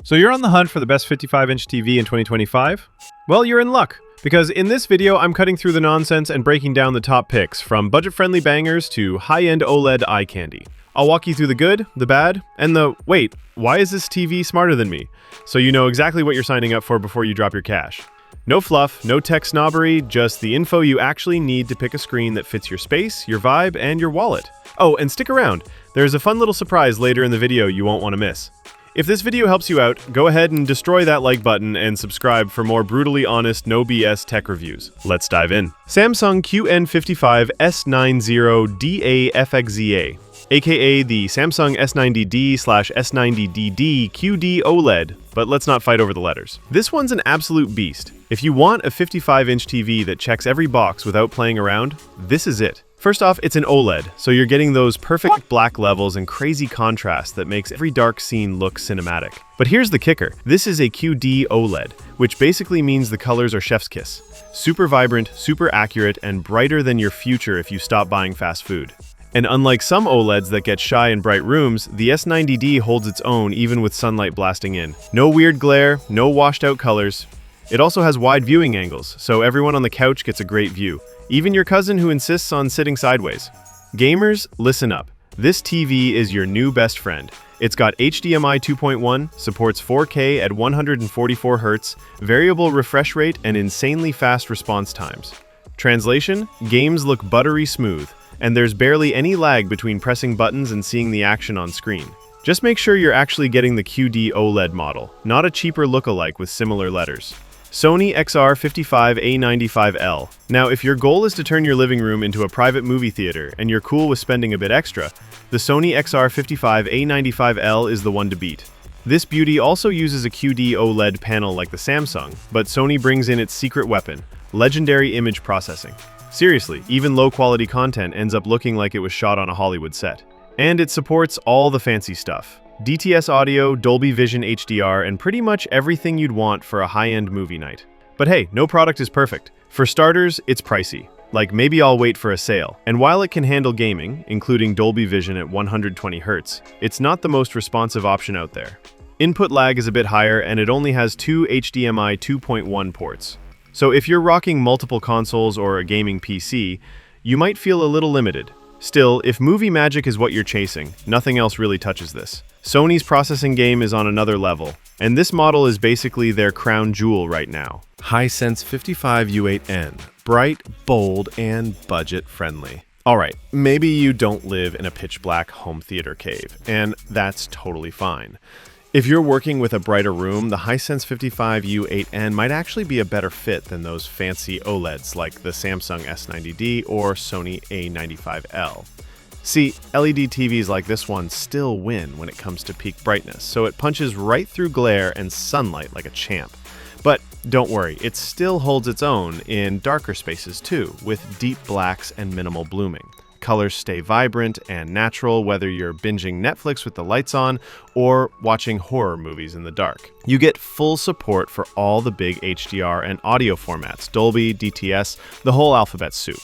So you're on the hunt for the best 55-inch TV in 2025? Well, you're in luck, because in this video I'm cutting through the nonsense and breaking down the top picks, from budget-friendly bangers to high-end OLED eye candy. I'll walk you through the good, the bad, and the, wait, why is this TV smarter than me? So you know exactly what you're signing up for before you drop your cash. No fluff, no tech snobbery, just the info you actually need to pick a screen that fits your space, your vibe, and your wallet. Oh, and stick around. There's a fun little surprise later in the video you won't want to miss. If this video helps you out, go ahead and destroy that like button and subscribe for more brutally honest, no BS tech reviews. Let's dive in. Samsung QN55 S90D AFXZA, aka the Samsung S90D/S90DD QD OLED, but let's not fight over the letters. This one's an absolute beast. If you want a 55-inch TV that checks every box without playing around, this is it. First off, it's an OLED, so you're getting those perfect black levels and crazy contrast that makes every dark scene look cinematic. But here's the kicker. This is a QD OLED, which basically means the colors are chef's kiss. Super vibrant, super accurate, and brighter than your future if you stop buying fast food. And unlike some OLEDs that get shy in bright rooms, the S90D holds its own even with sunlight blasting in. No weird glare, no washed out colors. It also has wide viewing angles, so everyone on the couch gets a great view. Even your cousin who insists on sitting sideways. Gamers, listen up. This TV is your new best friend. It's got HDMI 2.1, supports 4K at 144 Hz, variable refresh rate, and insanely fast response times. Translation: games look buttery smooth, and there's barely any lag between pressing buttons and seeing the action on screen. Just make sure you're actually getting the QD OLED model, not a cheaper lookalike with similar letters. Sony XR55 A95L. Now, if your goal is to turn your living room into a private movie theater and you're cool with spending a bit extra, the Sony XR55 A95L is the one to beat. This beauty also uses a QD OLED panel like the Samsung, but Sony brings in its secret weapon, legendary image processing. Seriously, even low-quality content ends up looking like it was shot on a Hollywood set. And it supports all the fancy stuff. DTS audio, Dolby Vision HDR, and pretty much everything you'd want for a high-end movie night. But hey, no product is perfect. For starters, it's pricey. Like, maybe I'll wait for a sale. And while it can handle gaming, including Dolby Vision at 120 Hz, it's not the most responsive option out there. Input lag is a bit higher, and it only has two HDMI 2.1 ports. So if you're rocking multiple consoles or a gaming PC, you might feel a little limited. Still, if movie magic is what you're chasing, nothing else really touches this. Sony's processing game is on another level, and this model is basically their crown jewel right now. Hisense U8N. Bright, bold, and budget-friendly. Alright, maybe you don't live in a pitch-black home theater cave, and that's totally fine. If you're working with a brighter room, the Hisense U8N might actually be a better fit than those fancy OLEDs like the Samsung S90D or Sony A95L. See, LED TVs like this one still win when it comes to peak brightness, so it punches right through glare and sunlight like a champ. But don't worry, it still holds its own in darker spaces too, with deep blacks and minimal blooming. Colors stay vibrant and natural whether you're binging Netflix with the lights on or watching horror movies in the dark. You get full support for all the big HDR and audio formats, Dolby, DTS, the whole alphabet soup.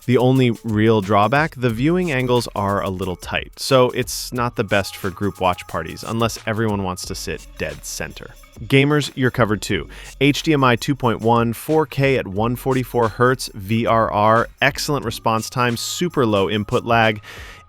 The only real drawback, the viewing angles are a little tight, so it's not the best for group watch parties unless everyone wants to sit dead center. Gamers, you're covered too. HDMI 2.1, 4K at 144 Hz, VRR, excellent response time, super low input lag.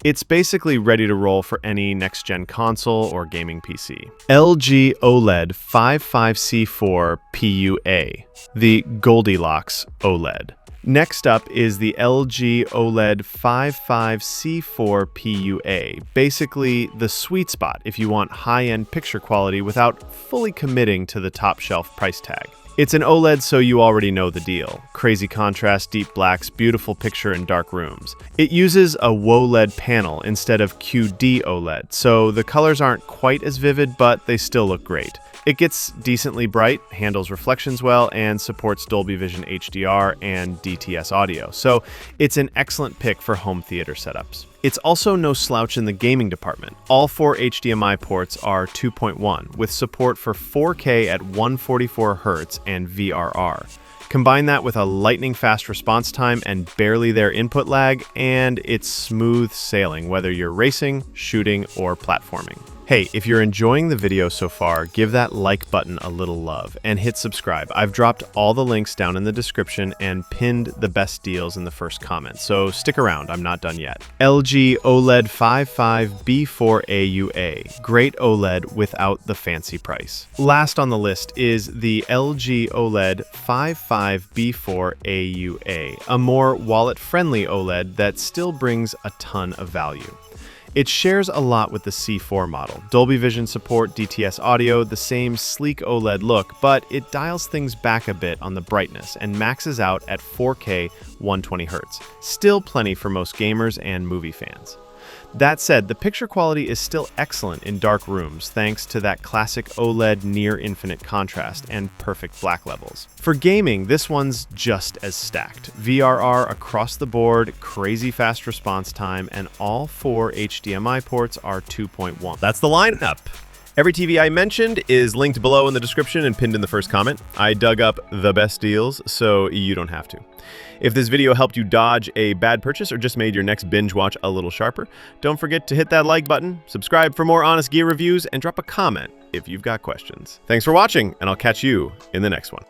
It's basically ready to roll for any next-gen console or gaming PC. LG OLED 55C4 PUA, the Goldilocks OLED. Next up is the LG OLED 55C4 PUA, basically the sweet spot if you want high-end picture quality without fully committing to the top-shelf price tag. It's an OLED, so you already know the deal. Crazy contrast, deep blacks, beautiful picture in dark rooms. It uses a OLED panel instead of QD OLED, so the colors aren't quite as vivid, but they still look great. It gets decently bright, handles reflections well, and supports Dolby Vision HDR and DTS audio, so it's an excellent pick for home theater setups. It's also no slouch in the gaming department. All 4 HDMI ports are 2.1, with support for 4K at 144 Hz and VRR. Combine that with a lightning-fast response time and barely there input lag, and it's smooth sailing whether you're racing, shooting, or platforming. Hey, if you're enjoying the video so far, give that like button a little love and hit subscribe. I've dropped all the links down in the description and pinned the best deals in the first comment, so stick around, I'm not done yet. LG OLED 55 B4 AUA, great OLED without the fancy price. Last on the list is the LG OLED 55 B4 AUA, a more wallet-friendly OLED that still brings a ton of value. It shares a lot with the C4 model. Dolby Vision support, DTS audio, the same sleek OLED look, but it dials things back a bit on the brightness and maxes out at 4K 120Hz. Still plenty for most gamers and movie fans. That said, the picture quality is still excellent in dark rooms thanks to that classic OLED near infinite contrast and perfect black levels. For gaming, this one's just as stacked. VRR across the board, crazy fast response time, and all 4 HDMI ports are 2.1. That's the lineup. Every TV I mentioned is linked below in the description and pinned in the first comment. I dug up the best deals, so you don't have to. If this video helped you dodge a bad purchase or just made your next binge watch a little sharper, don't forget to hit that like button, subscribe for more honest gear reviews, and drop a comment if you've got questions. Thanks for watching, and I'll catch you in the next one.